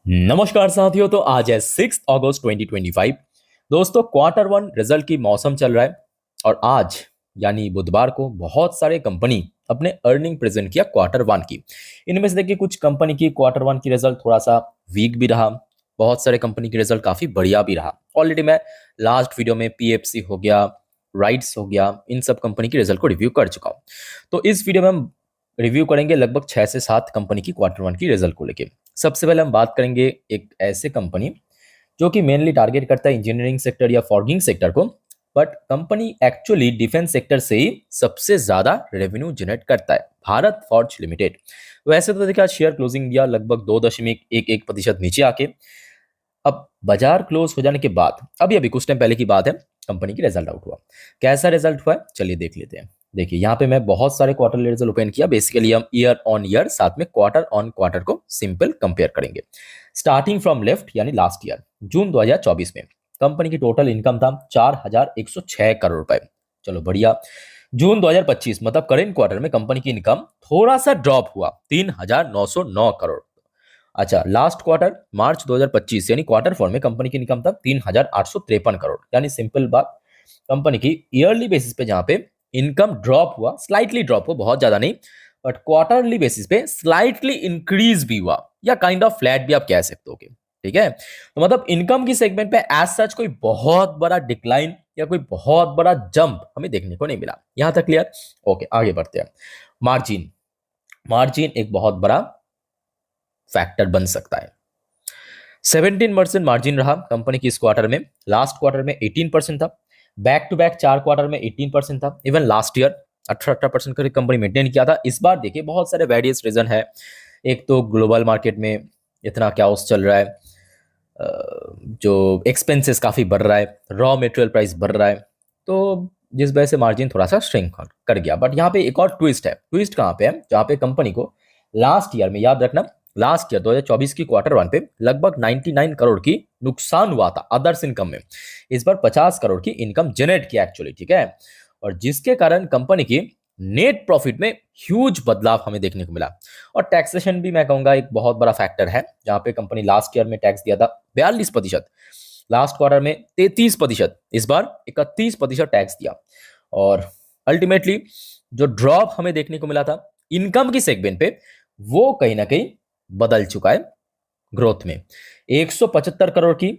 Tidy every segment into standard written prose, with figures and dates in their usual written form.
नमस्कार साथियों। तो आज है 6 अगस्त 2025। दोस्तों, क्वार्टर वन रिजल्ट की मौसम चल रहा है और आज यानी बुधवार को बहुत सारे कंपनी अपने अर्निंग प्रेजेंट किया क्वार्टर वन की। इनमें से देखिए कुछ कंपनी की क्वार्टर वन की रिजल्ट थोड़ा सा वीक भी रहा, बहुत सारे कंपनी की रिजल्ट काफी बढ़िया भी रहा। ऑलरेडी मैं लास्ट वीडियो में पीएफसी हो गया, राइट्स हो गया, इन सब कंपनी की रिजल्ट को रिव्यू कर चुका हूँ। तो इस वीडियो में हम रिव्यू करेंगे लगभग 6 से 7 कंपनी की क्वार्टर वन की रिजल्ट को लेके। सबसे पहले हम बात करेंगे एक ऐसे कंपनी जो कि मेनली टारगेट करता है इंजीनियरिंग सेक्टर या फॉर्गिंग सेक्टर को, but company actually defence sector से ही सबसे ज्यादा रेवेन्यू जनरेट करता है, भारत फॉर्ज लिमिटेड। वैसे तो देखिए आज शेयर क्लोजिंग दिया लगभग 2.11% नीचे आके। अब बाजार क्लोज हो जाने के बाद अभी अभी कुछ टाइम पहले की बात है, कंपनी की रिजल्ट आउट हुआ। कैसा रिजल्ट हुआ है चलिए देख लेते हैं। देखिए यहाँ पे मैं बहुत सारे क्वार्टरली रिजल्ट ओपन किया। बेसिकली हम ईयर ऑन ईयर साथ में क्वार्टर ऑन क्वार्टर को सिंपल कंपेयर करेंगे। स्टार्टिंग फ्रॉम लेफ्ट यानी लास्ट ईयर जून 2024 में कंपनी की टोटल इनकम था 4106 करोड़ रुपए। चलो बढ़िया। जून 2025 मतलब करेंट क्वार्टर में कंपनी की इनकम थोड़ा सा ड्रॉप हुआ, 3909 करोड़। अच्छा, लास्ट क्वार्टर मार्च 2025 यानी क्वार्टर फोर में कंपनी की इनकम था 3853 करोड़। यानी सिंपल बात, कंपनी की ईयरली बेसिस पे जहां पे इनकम ड्रॉप हुआ, स्लाइटली ड्रॉप हुआ, बहुत ज्यादा नहीं, बट क्वार्टरली बेसिस पे स्लाइटली इंक्रीज भी हुआ या काइंड ऑफ फ्लैट भी आप कह सकते हो। ठीक है, तो मतलब इनकम की सेगमेंट पे एज सच कोई बहुत बड़ा डिक्लाइन या कोई बहुत बड़ा जंप हमें देखने को नहीं मिला। यहां तक क्लियर? ओके, आगे बढ़ते हैं। मार्जिन, मार्जिन एक बहुत बड़ा फैक्टर बन सकता है। 17% मार्जिन रहा कंपनी की इस क्वार्टर में। लास्ट क्वार्टर में 18% था। बैक टू बैक 4 क्वार्टर में 18% था। इवन लास्ट ईयर 18% का कंपनी मेंटेन किया था। इस बार देखिए बहुत सारे वेरियस रीजन है। एक तो ग्लोबल मार्केट में इतना क्या चल रहा है, जो एक्सपेंसेस काफी बढ़ रहा है, रॉ मटेरियल प्राइस बढ़ रहा है, तो जिस वजह से मार्जिन थोड़ा सा श्रिंक कर गया। बट यहाँ पे एक और ट्विस्ट है। ट्विस्ट कहाँ पे है? जहाँ पे कंपनी को लास्ट ईयर में, याद रखना, लास्ट ईयर 2024 की क्वार्टर वन पे लगभग 99 करोड़ की नुकसान हुआ था अदर्स इनकम में। इस बार 50 करोड़ की इनकम जनरेट किया एक्चुअली। ठीक है, और जिसके कारण कंपनी की नेट प्रॉफिट में ह्यूज बदलाव हमें देखने को मिला। और टैक्सेशन भी मैं कहूंगा एक बहुत बड़ा फैक्टर है, जहां पे कंपनी लास्ट ईयर में टैक्स दिया था 42%, लास्ट क्वार्टर में 33%, इस बार 31% टैक्स दिया। और अल्टीमेटली जो ड्रॉप हमें देखने को मिला था इनकम की सेगमेंट पे, वो कहीं ना कहीं बदल चुका है ग्रोथ में। 175 करोड़ की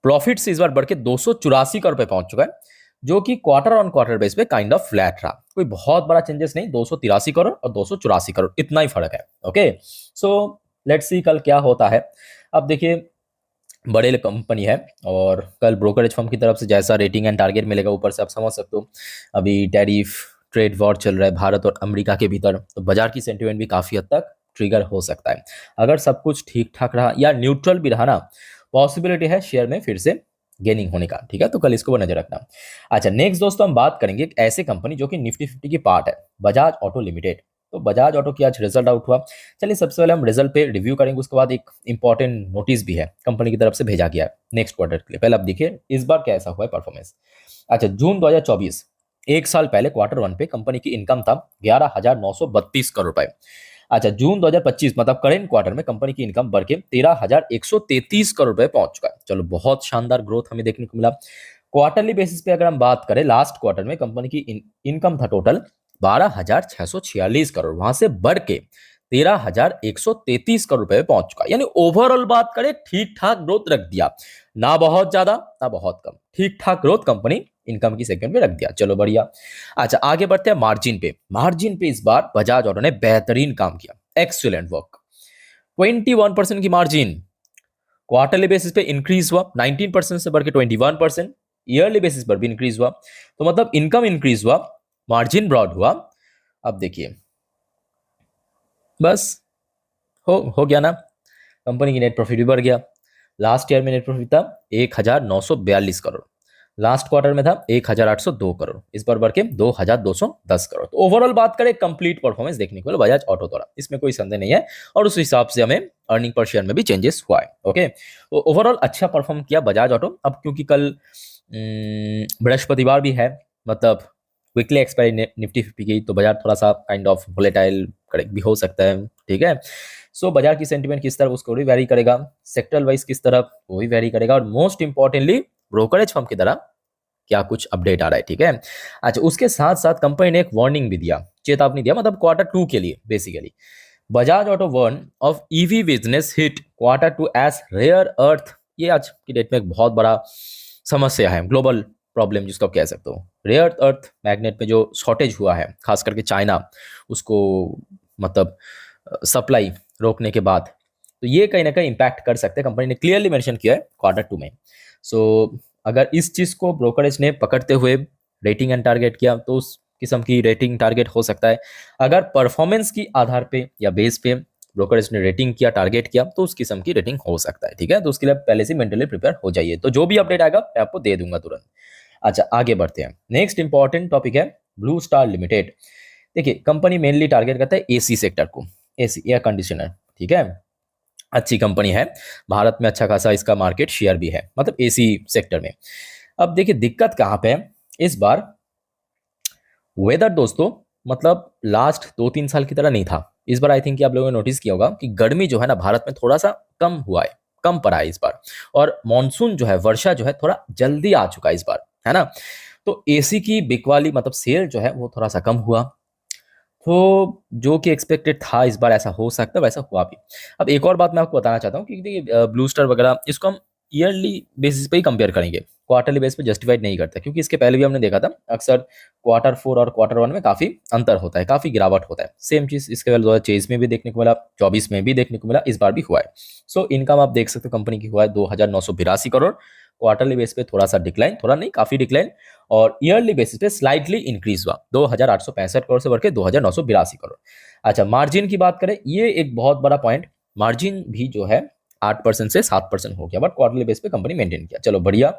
प्रॉफिट से इस बार बढ़ के 284 करोड़ पे पहुंच चुका है, जो कि क्वार्टर ऑन क्वार्टर बेस पे काइंड ऑफ फ्लैट रहा। कोई बहुत बड़ा चेंजेस नहीं, 283 करोड़ और 284 करोड़ इतना ही फर्क है। ओके, सो लेट्स सी कल क्या होता है। अब देखिए बड़े कंपनी है और कल ब्रोकरेज फर्म की तरफ से जैसा रेटिंग एंड टारगेट मिलेगा ऊपर से आप समझ सकते हो। अभी टैरिफ ट्रेड वॉर चल रहा है भारत और अमेरिका के भीतर, तो बाजार की सेंटिमेंट भी काफी हद तक ट्रिगर हो सकता है। अगर सब कुछ ठीक ठाक रहा या न्यूट्रल भी रहा ना, पॉसिबिलिटी है शेयर में फिर से गेनिंग होने का। ठीक है, तो कल इसको नजर रखना। अच्छा, नेक्स्ट दोस्तों हम बात करेंगे एक ऐसे कंपनी जो कि निफ्टी 50 की पार्ट है, बजाज ऑटो लिमिटेड। तो बजाज ऑटो की आज रिजल्ट आउट हुआ। चलिए सबसे पहले हम रिजल्ट पे रिव्यू करेंगे, उसके बाद एक इंपॉर्टेंट नोटिस भी है कंपनी की तरफ से भेजा गया है नेक्स्ट क्वार्टर के लिए। पहले आप देखिए इस बार कैसा हुआ है परफॉर्मेंस। अच्छा, जून 2024 एक साल पहले क्वार्टर वन पे कंपनी की इनकम था 11,932 करोड़ रुपए। अच्छा, जून 2025 मतलब करेंट क्वार्टर में कंपनी की इनकम बढ़ के 13,133 करोड़ रुपए पहुंच चुका है। चलो बहुत शानदार ग्रोथ हमें देखने को मिला। क्वार्टरली बेसिस पे अगर हम बात करें, लास्ट क्वार्टर में कंपनी की इनकम था टोटल 12,646 करोड़, वहां से बढ़ के 13,133 करोड़ रुपए पहुंच चुका। यानी ओवरऑल बात करें ठीक ठाक ग्रोथ रख दिया, ना बहुत ज्यादा ना बहुत कम, ठीक ठाक ग्रोथ कंपनी इनकम की सेगमेंट में रख दिया। चलो बढ़िया। अच्छा, आगे बढ़ते हैं मार्जिन पे। मार्जिन पे इस बार बजाज ऑटो ने बेहतरीन काम किया, एक्सीलेंट वर्क। 21% की मार्जिन क्वार्टरली बेसिस पे इंक्रीज हुआ, 19% से बढ़ के 21%। ईयरली बेसिस पर भी इंक्रीज हुआ, तो मतलब इनकम इंक्रीज हुआ, मार्जिन ब्रॉड हुआ। अब देखिए बस हो गया ना, कंपनी की नेट प्रॉफिट भी बढ़ गया। लास्ट ईयर में नेट प्रॉफिट था 1,942 करोड़, लास्ट क्वार्टर में था 1,802 करोड़, इस बार बढ़ के 2,210 करोड़। तो ओवरऑल बात करें कंप्लीट परफॉर्मेंस देखने को मिला बजाज ऑटो द्वारा, इसमें कोई संदेह नहीं है। और उस हिसाब से हमें अर्निंग पर शेयर में भी चेंजेस हुआ है। ओके, तो ओवरऑल अच्छा परफॉर्म किया बजाज ऑटो। अब क्योंकि कल बृहस्पतिवार भी है, मतलब वीकली एक्सपायरी निफ्टी 50 की, तो बाजार थोड़ा सा काइंड ऑफ वोलेटाइल भी हो सकता है। ठीक है, सो बाजार की सेंटिमेंट किस तरफ उसको भी वैरी करेगा, सेक्टर वाइज किस तरफ वो भी वैरी करेगा, और मोस्ट इंपॉर्टेंटली ब्रोकरेज फर्म की तरह क्या कुछ अपडेट आ रहा है, ठीक है। अच्छा, उसके साथ साथ कंपनी ने एक वार्निंग भी दिया, चेतावनी दिया, मतलब क्वार्टर 2 के लिए basically. Bajaj auto warn of EV business hit quarter 2 as rare earth. ये आज की डेट में एक बहुत बड़ा समस्या है, ग्लोबल प्रॉब्लम जिसको आप कह सकते हो। रेयर अर्थ मैग्नेट में जो शॉर्टेज हुआ है, खास करके चाइना उसको मतलब सप्लाई रोकने के बाद, तो ये कहीं ना कहीं इंपैक्ट कर सकते हैं। कंपनी ने क्लियरली मेंशन किया है क्वार्टर 2 में। सो अगर इस चीज को ब्रोकरेज ने पकड़ते हुए रेटिंग एंड टारगेट किया तो उस किस्म की रेटिंग टारगेट हो सकता है। अगर परफॉर्मेंस की आधार पे या बेस पे ब्रोकरेज ने रेटिंग किया, टारगेट किया, तो उस किस्म की रेटिंग हो सकता है, ठीक है। तो उसके लिए पहले से मेंटली प्रिपेयर हो जाइए, तो जो भी अपडेट आएगा मैं आपको दे दूंगा तुरंत। अच्छा, आगे बढ़ते हैं। नेक्स्ट इंपॉर्टेंट टॉपिक है ब्लू स्टार लिमिटेड। देखिए, कंपनी मेनली टारगेट करता है एसी सेक्टर को, एसी एयर कंडीशनर, ठीक है। अच्छी कंपनी है, भारत में अच्छा खासा इसका मार्केट शेयर भी है, मतलब एसी सेक्टर में। अब देखिए दिक्कत कहाँ पे है इस बार, वेदर दोस्तों, मतलब लास्ट 2-3 साल की तरह नहीं था इस बार। आई थिंक कि आप लोगों ने नोटिस किया होगा कि गर्मी जो है ना भारत में थोड़ा सा कम हुआ है, कम पड़ा है इस बार, और मानसून जो है, वर्षा जो है थोड़ा जल्दी आ चुका है इस बार, है ना। तो एसी की बिकवाली मतलब सेल जो है वो थोड़ा सा कम हुआ, तो जो कि एक्सपेक्टेड था इस बार ऐसा हो सकता है, वैसा हुआ भी। अब एक और बात मैं आपको बताना चाहता हूँ कि देखिए ब्लू स्टार वगैरह इसको हम ईयरली बेसिस पे ही कंपेयर करेंगे, क्वार्टरली बेस पे जस्टिफाइड नहीं करता, क्योंकि इसके पहले भी हमने देखा था अक्सर क्वार्टर 4 और क्वार्टर 1 में काफी अंतर होता है, काफी गिरावट होता है। सेम चीज इसके पहले 2023 में भी देखने को मिला, 24 में भी देखने को मिला, इस बार भी हुआ है। सो इनकम आप देख सकते हो कंपनी की हुआ है 2,982 करोड़, क्वार्टरली बेस पे थोड़ा सा डिक्लाइन, थोड़ा नहीं काफी डिक्लाइन, और ईयरली बेसिस पे स्लाइटली इंक्रीज हुआ, 2,865 करोड़ से बढ़ के 2,982 करोड़। अच्छा, मार्जिन की बात करें, ये एक बहुत बड़ा पॉइंट, मार्जिन भी जो है 8% से 7% हो गया, बट क्वार्टरली बेस पे कंपनी मेंटेन किया, चलो बढ़िया।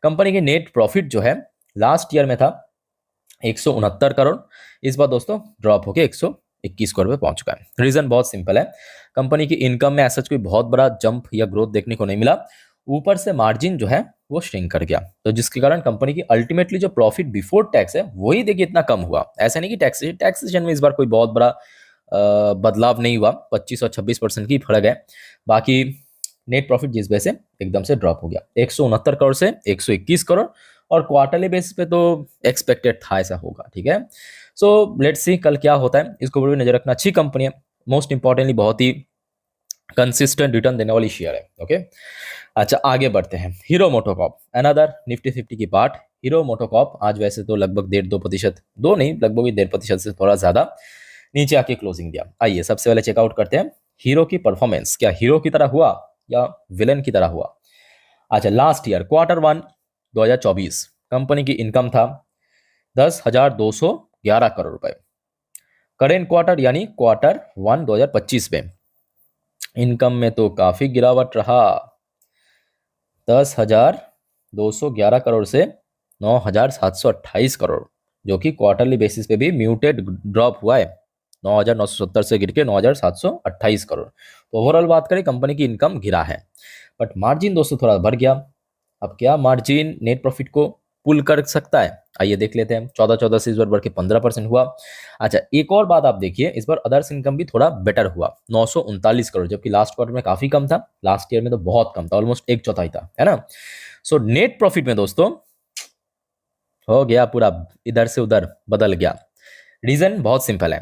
कंपनी के नेट प्रॉफिट जो है लास्ट ईयर में था 169 करोड़, इस बार दोस्तों ड्रॉप होकर 121 करोड़ पे पहुंच चुका है। रीजन बहुत सिंपल है, कंपनी की इनकम में ऐसा कोई बहुत बड़ा जंप या ग्रोथ देखने को नहीं मिला, ऊपर से मार्जिन जो है वो श्रिंक कर गया, तो जिसके कारण कंपनी की अल्टीमेटली जो प्रॉफिट बिफोर टैक्स है वही देखिए इतना कम हुआ। ऐसा नहीं कि टैक्सेशन में इस बार कोई बहुत बड़ा बदलाव नहीं हुआ, 25 और 26% की फर्क है, बाकी नेट प्रॉफिट जिस वजह से एकदम से ड्रॉप हो गया 169 करोड़ से 121 करोड़, और क्वार्टरली बेसिस पे तो एक्सपेक्टेड था ऐसा होगा, ठीक है। सो लेट्स सी कल क्या होता है, इसको भी नजर रखना। अच्छी कंपनी है, मोस्ट इंपॉर्टेंटली बहुत ही कंसिस्टेंट रिटर्न देने वाली शेयर है, ओके। अच्छा, आगे बढ़ते हैं। हीरो मोटोकॉर्प, अनदर निफ्टी 50 की पार्ट। हीरो मोटोकॉर्प आज वैसे तो लगभग 1.5-2%, दो नहीं लगभग 1.5% से थोड़ा ज्यादा नीचे आके क्लोजिंग दिया। आइए सबसे पहले चेकआउट करते हैं हीरो की परफॉर्मेंस, क्या हीरो की तरह हुआ या विलन की तरह हुआ। अच्छा, लास्ट ईयर क्वार्टर 1 2024 कंपनी की इनकम था 10,211 करोड़ रुपए। करेंट क्वार्टर यानी क्वार्टर 1 2025 में इनकम में तो काफी गिरावट रहा, 10,211 करोड़ से 9,728 करोड़, जो कि क्वार्टरली बेसिस पे भी म्यूटेड ड्रॉप हुआ है, 9,970 से गिर के 9,728 करोड़। तो ओवरऑल बात करें कंपनी की इनकम गिरा है, बट मार्जिन दोस्तों थोड़ा बढ़ गया। अब क्या मार्जिन नेट प्रॉफिट को पुल कर सकता है, आइए देख लेते हैं। 14 से इस बार बढ़ के 15% हुआ। अच्छा, एक और बात आप देखिए, इस बार अदर्स इनकम भी थोड़ा बेटर हुआ, 939 करोड़, जबकि लास्ट क्वार्टर में काफी कम था, लास्ट ईयर में तो बहुत कम था, ऑलमोस्ट 1/4 था, है ना। सो नेट प्रॉफिट में दोस्तों हो गया पूरा इधर से उधर बदल गया। रीजन बहुत सिंपल है,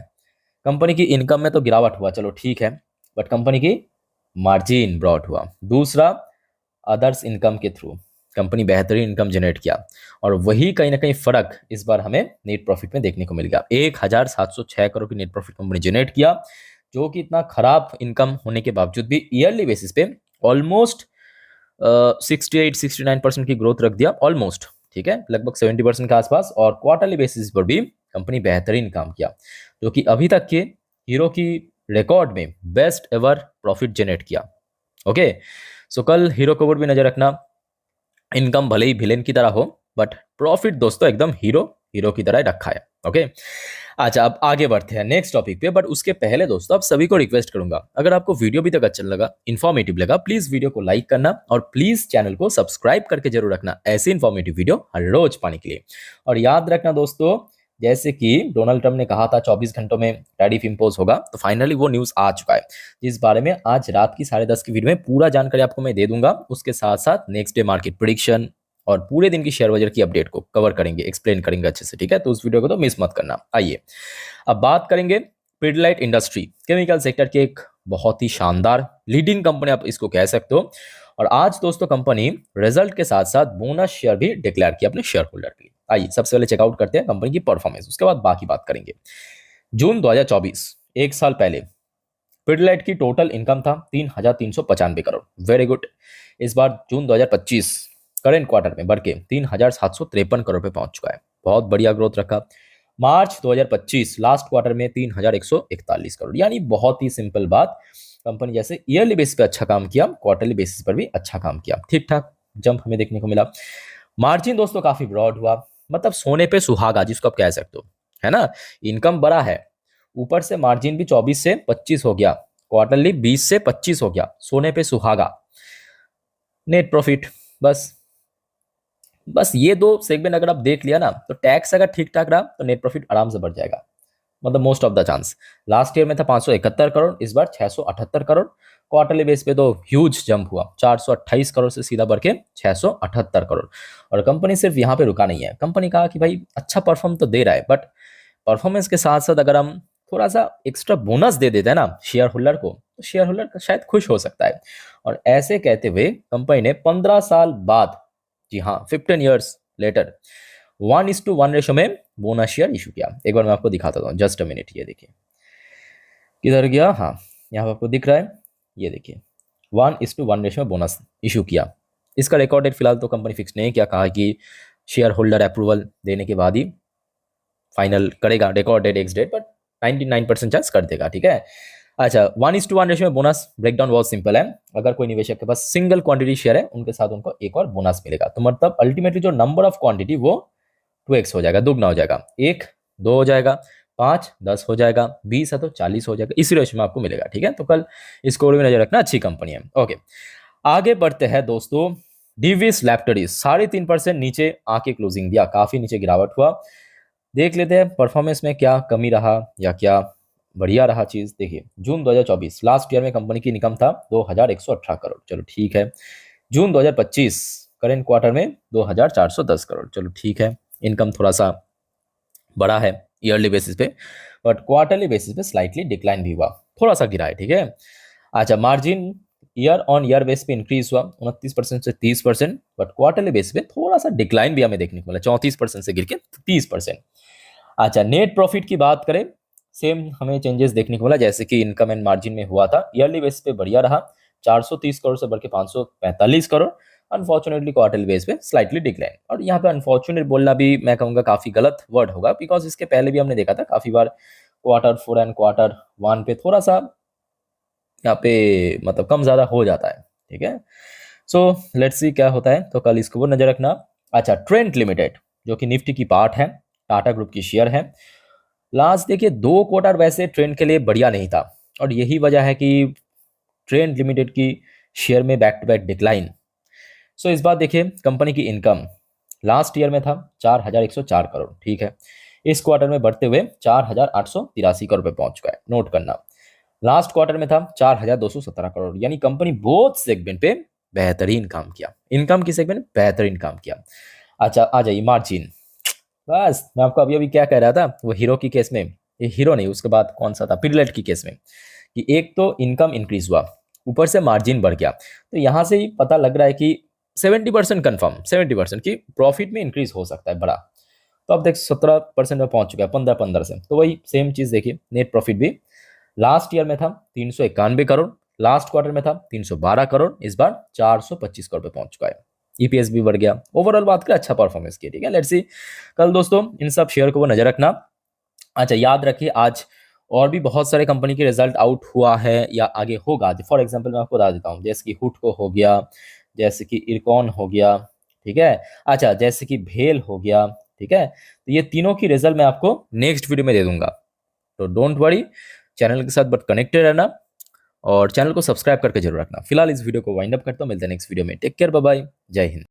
कंपनी की इनकम में तो गिरावट हुआ, चलो ठीक है, बट कंपनी की मार्जिन ब्रॉड हुआ। दूसरा, अदर्स इनकम के थ्रू कंपनी बेहतरीन इनकम जनरेट किया, और वही कहीं ना कहीं फर्क इस बार हमें नेट प्रॉफिट में देखने को मिल गया। 1,706 करोड़ की नेट प्रॉफिट कंपनी जनरेट किया, जो कि इतना खराब इनकम होने के बावजूद भी ईयरली बेसिस पे ऑलमोस्ट 68-69% की ग्रोथ रख दिया, ऑलमोस्ट, ठीक है, लगभग 70% के आसपास। और क्वार्टरली बेसिस पर भी कंपनी बेहतरीन काम किया, जो कि अभी तक के हीरो की रिकॉर्ड में बेस्ट एवर प्रॉफिट जनरेट किया, ओके। सो कल हीरो के ऊपर भी नजर रखना, इनकम भले ही विलेन की तरह हो, बट प्रॉफिट दोस्तों एकदम हीरो की तरह रखा है, ओके। अच्छा, अब आगे बढ़ते हैं नेक्स्ट टॉपिक पे, बट उसके पहले दोस्तों आप सभी को रिक्वेस्ट करूंगा, अगर आपको वीडियो भी तक अच्छा लगा, इन्फॉर्मेटिव लगा, प्लीज वीडियो को लाइक करना, और प्लीज चैनल को सब्सक्राइब करके जरूर रखना, ऐसे इन्फॉर्मेटिव वीडियो हर रोज पाने के लिए। और याद रखना दोस्तों, जैसे कि डोनाल्ड ट्रम्प ने कहा था 24 घंटों में टैरिफ इंपोज होगा, तो फाइनली वो न्यूज़ आ चुका है, जिस बारे में आज रात की 10:30 की वीडियो में पूरा जानकारी आपको मैं दे दूंगा। उसके साथ साथ नेक्स्ट डे मार्केट प्रिडिक्शन और पूरे दिन की शेयर बाजार की अपडेट को कवर करेंगे, एक्सप्लेन करेंगे अच्छे से, ठीक है। तो उस वीडियो को तो मिस मत करना। आइए अब बात करेंगे पिडलाइट इंडस्ट्री, केमिकल सेक्टर की एक बहुत ही शानदार लीडिंग कंपनी आप इसको कह सकते हो। और आज दोस्तों कंपनी रिजल्ट के साथ साथ बोनस शेयर भी डिक्लेयर किया अपने शेयर होल्डर के लिए। आइए सबसे पहले चेकआउट करते हैं कंपनी की परफॉर्मेंस, उसके बाद बाकी बात करेंगे। जून 2024, एक साल पहले पिडलाइट की टोटल इनकम था 3,395 करोड़, वेरी गुड। इस बार जून 2025 करेंट क्वार्टर में बढ़ के 3,753 करोड़ पे पहुंच चुका है, बहुत बढ़िया ग्रोथ रखा। मार्च 2025 लास्ट क्वार्टर में 3,141 करोड़, यानी बहुत ही सिंपल बात, कंपनी जैसे ईयरली बेसिस पे अच्छा काम किया, क्वार्टरली बेसिस पर भी अच्छा काम किया, ठीक ठाक जंप हमें देखने को मिला। मार्जिन दोस्तों काफी ब्रॉड हुआ, मतलब सोने पे सुहागा जिसको आप कह सकते हो, है ना। इनकम बड़ा है, ऊपर से मार्जिन भी 24 से 25 हो गया, क्वार्टरली 20 से 25 हो गया, सोने पे सुहागा। नेट प्रॉफिट, बस बस ये दो सेगमेंट अगर आप देख लिया ना, तो टैक्स अगर ठीक ठाक रहा तो नेट प्रॉफिट आराम से बढ़ जाएगा, मतलब most of the chance. Last year में था 571 करोड़, इस बार 678 करोड़। क्वार्टरली बेस पे तो ह्यूज जंप हुआ, 428 करोड़ से सीधा बढ़ के 678 करोड़। और कंपनी सिर्फ यहाँ पे रुका नहीं है, कंपनी कहा कि भाई अच्छा परफॉर्म तो दे रहा है, बट परफॉर्मेंस के साथ साथ अगर हम थोड़ा सा एक्स्ट्रा बोनस दे देते हैं ना शेयर होल्डर को, तो शेयर होल्डर शायद खुश हो सकता है। और ऐसे कहते हुए कंपनी ने 15 साल बाद, जी हाँ 15 ईयर्स लेटर, 1:1 रेशो में बोनस शेयर इशू किया। एक बार मैं आपको दिखाता हूँ, जस्ट अ मिनट, ये देखिए किधर गया, हाँ यहाँ पर आपको दिख रहा है, ये देखिए 1:1 रेशो में बोनस इशू किया। इसका रिकॉर्ड डेट फिलहाल तो कंपनी फिक्स नहीं किया, कहा कि शेयर होल्डर अप्रूवल देने के बाद ही फाइनल करेगा record date ex date, but 99% chance कर देगा, ठीक है। अच्छा 1:1 रेशो में बोनस ब्रेकडाउन बहुत सिंपल है, अगर कोई निवेशक के पास सिंगल क्वांटिटी शेयर है उनके साथ उनको एक और बोनस मिलेगा, तो मतलब अल्टीमेटली जो नंबर ऑफ क्वांटिटी वो 2x हो जाएगा, दुगना हो जाएगा, 1 2 हो जाएगा, 5 10 हो जाएगा, 20 है तो 40 हो जाएगा, इसी रेशो में आपको मिलेगा, ठीक है। तो कल स्कोर में नजर रखना, अच्छी कंपनी है। ओके आगे बढ़ते हैं दोस्तों, डिविस लैबोरेटरीज 3.5% नीचे आके क्लोजिंग दिया, काफी नीचे गिरावट हुआ। देख लेते हैं परफॉर्मेंस में क्या कमी रहा या क्या बढ़िया रहा चीज। देखिए जून 2024 लास्ट ईयर में कंपनी की इनकम था 2,118 करोड़, चलो ठीक है। जून 2025 करेंट क्वार्टर में 2,410 करोड़, चलो ठीक है। इनकम थोड़ा सा बड़ा है ईयरली बेसिस पे, बट क्वार्टरली बेसिस पे स्लाइटली डिक्लाइन भी हुआ, थोड़ा सा गिरा है, ठीक है। अच्छा margin year on year base पे इंक्रीज हुआ 29% से 30%, बट क्वार्टरली बेस पे थोड़ा सा डिक्लाइन भी हमें देखने को मिला, 34% से गिर के 30%। अच्छा नेट प्रॉफिट की बात करें, सेम हमें चेंजेस देखने को मिला जैसे कि इनकम एंड मार्जिन में हुआ था, ईयरली बेस पे बढ़िया रहा, 430 करोड़ से बढ़ के 545 करोड़। अनफॉर्चुनेटली क्वार्टरली बेस पे स्लाइटली डिक्लाइन, और यहाँ पे अनफॉर्चुनेट बोलना भी मैं कहूँगा काफी गलत वर्ड होगा, बिकॉज इसके पहले भी हमने देखा था काफी बार Q4 एंड Q1 पे थोड़ा सा यहाँ पे मतलब कम ज्यादा हो जाता है, ठीक है। सो लेट्स सी क्या होता है, तो कल इसको वो नजर रखना। अच्छा ट्रेंट लिमिटेड जो कि निफ्टी की पार्ट है, टाटा ग्रुप की शेयर है, लास्ट देखिए 2 क्वार्टर वैसे ट्रेंड के लिए बढ़िया नहीं था, और यही वजह है कि ट्रेंड लिमिटेड की शेयर में बैक टू बैक डिक्लाइन। सो इस बार देखिए कंपनी की इनकम लास्ट ईयर में था 4,104 करोड़, ठीक है। इस क्वार्टर में बढ़ते हुए 4,883 करोड़ पे पहुंच चुका है, नोट करना। लास्ट क्वार्टर में था 4,217 करोड़, यानी कंपनी बोथ सेगमेंट पे बेहतरीन काम किया, इनकम की सेगमेंट बेहतरीन काम किया। अच्छा आ जाइए मार्जिन, बस मैं आपको अभी अभी क्या कह रहा था, वो हीरो की केस में, ये हीरो नहीं उसके बाद कौन सा था, पिडलेट की केस में, कि एक तो इनकम इंक्रीज हुआ, ऊपर से मार्जिन बढ़ गया, तो यहां से ही पता लग रहा है कि 70% कन्फर्म, 70% की प्रॉफिट में इंक्रीज हो सकता है बड़ा। तो अब देख 17% में पहुंच चुका है, 15 से, तो वही सेम चीज देखिए, नेट प्रॉफिट भी लास्ट ईयर में था 391 करोड़, लास्ट क्वार्टर में था 312 करोड़, इस बार 425 करोड़ पे पहुंच चुका है। ईपीएस भी बढ़ गया, ओवरऑल बात करें अच्छा परफॉर्मेंस किया, ठीक है। लेट्स सी कल दोस्तों इन सब शेयर को वो नजर रखना। अच्छा याद रखिए आज और भी बहुत सारे कंपनी के रिजल्ट आउट हुआ है या आगे होगा, फॉर एग्जांपल मैं आपको बता देता हूँ, जैसे कि हुडको हो गया, जैसे कि इरकॉन हो गया, ठीक है। अच्छा जैसे कि भेल हो गया, ठीक है। तो ये तीनों की रिजल्ट मैं आपको नेक्स्ट वीडियो में दे दूंगा, तो डोंट वरी, चैनल के साथ बट कनेक्टेड रहना और चैनल को सब्सक्राइब करके जरूर रखना। फिलहाल इस वीडियो को वाइंड अप करता हूँ, मिलते हैं नेक्स्ट वीडियो में, टेक केयर, बाय बाय, जय हिंद।